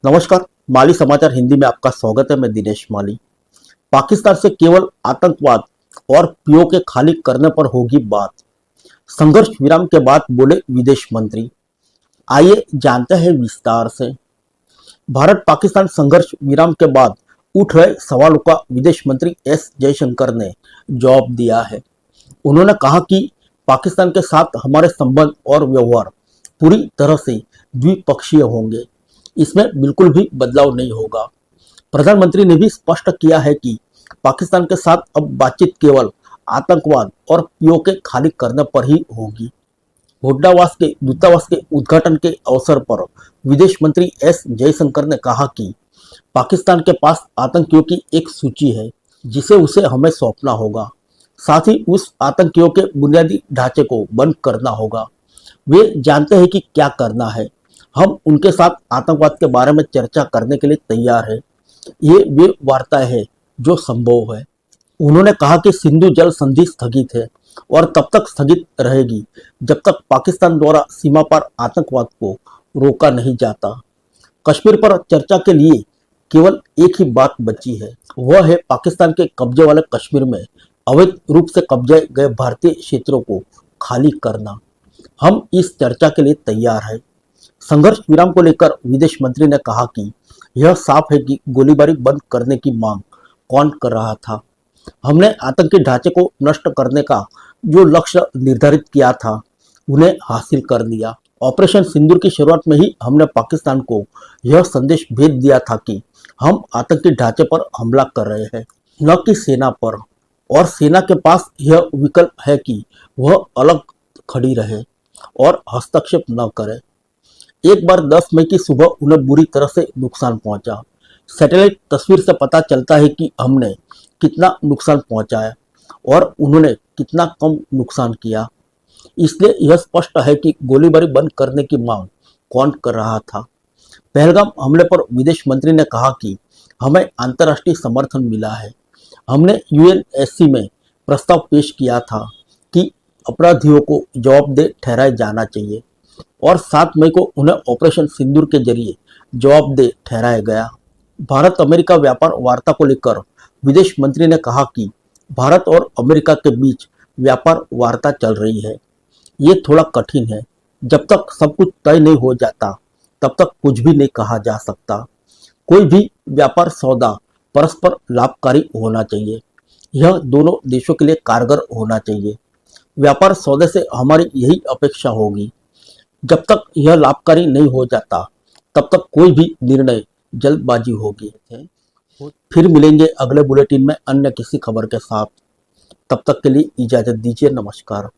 नमस्कार। माली समाचार हिंदी में आपका स्वागत है। मैं दिनेश माली। पाकिस्तान से केवल आतंकवाद और पीओके खाली करने पर होगी बात, संघर्ष विराम के बाद बोले विदेश मंत्री। आइए जानते हैं विस्तार से। भारत पाकिस्तान संघर्ष विराम के बाद उठ रहे सवालों का विदेश मंत्री एस जयशंकर ने जवाब दिया है। उन्होंने कहा कि पाकिस्तान के साथ हमारे संबंध और व्यवहार पूरी तरह से द्विपक्षीय होंगे, इसमें बिल्कुल भी बदलाव नहीं होगा। प्रधानमंत्री ने भी स्पष्ट किया है कि पाकिस्तान के साथ अब बातचीत केवल आतंकवाद और पीओके खाली करने पर ही होगी। दूतावास के उद्घाटन के अवसर पर विदेश मंत्री एस जयशंकर ने कहा कि पाकिस्तान के पास आतंकियों की एक सूची है जिसे उसे हमें सौंपना होगा। साथ ही उस आतंकियों के बुनियादी ढांचे को बंद करना होगा। वे जानते हैं कि क्या करना है। हम उनके साथ आतंकवाद के बारे में चर्चा करने के लिए तैयार हैं। ये वे वार्ताएं हैं जो संभव है। उन्होंने कहा कि सिंधु जल संधि स्थगित है और तब तक स्थगित रहेगी जब तक पाकिस्तान द्वारा सीमा पार आतंकवाद को रोका नहीं जाता। कश्मीर पर चर्चा के लिए केवल एक ही बात बची है, वह है पाकिस्तान के कब्जे वाले कश्मीर में अवैध रूप से कब्जे गए भारतीय क्षेत्रों को खाली करना। हम इस चर्चा के लिए तैयार हैं। संघर्ष विराम को लेकर विदेश मंत्री ने कहा कि यह साफ है कि गोलीबारी बंद करने की मांग कौन कर रहा था। हमने आतंकी ढांचे को नष्ट करने का जो लक्ष्य निर्धारित किया था उन्हें हासिल कर लिया। ऑपरेशन सिंदूर की शुरुआत में ही हमने पाकिस्तान को यह संदेश भेज दिया था कि हम आतंकी ढांचे पर हमला कर रहे हैं, न कि सेना पर। और सेना के पास यह विकल्प है कि वह अलग खड़ी रहे और हस्तक्षेप न करे। एक बार 10 मई की सुबह उन्हें बुरी तरह से नुकसान पहुंचा। सैटेलाइट तस्वीर से पता चलता है कि हमने कितना नुकसान पहुंचाया और उन्होंने कितना कम नुकसान किया। इसलिए यह स्पष्ट है कि गोलीबारी बंद करने की मांग कौन कर रहा था। पहलगाम हमले पर विदेश मंत्री ने कहा कि हमें अंतर्राष्ट्रीय समर्थन मिला है। हमने यूएनएससी में प्रस्ताव पेश किया था कि अपराधियों को जवाबदेह ठहराया जाना चाहिए और 7 मई को उन्हें ऑपरेशन सिंदूर के जरिए जवाबदेह ठहराया गया। भारत अमेरिका व्यापार वार्ता को लेकर विदेश मंत्री ने कहा कि भारत और अमेरिका के बीच व्यापार वार्ता चल रही है। ये थोड़ा कठिन है। जब तक सब कुछ तय नहीं हो जाता तब तक कुछ भी नहीं कहा जा सकता। कोई भी व्यापार सौदा परस्पर लाभकारी होना चाहिए। यह दोनों देशों के लिए कारगर होना चाहिए। व्यापार सौदे से हमारी यही अपेक्षा होगी। जब तक यह लाभकारी नहीं हो जाता तब तक कोई भी निर्णय जल्दबाजी होगी। फिर मिलेंगे अगले बुलेटिन में अन्य किसी खबर के साथ। तब तक के लिए इजाजत दीजिए। नमस्कार।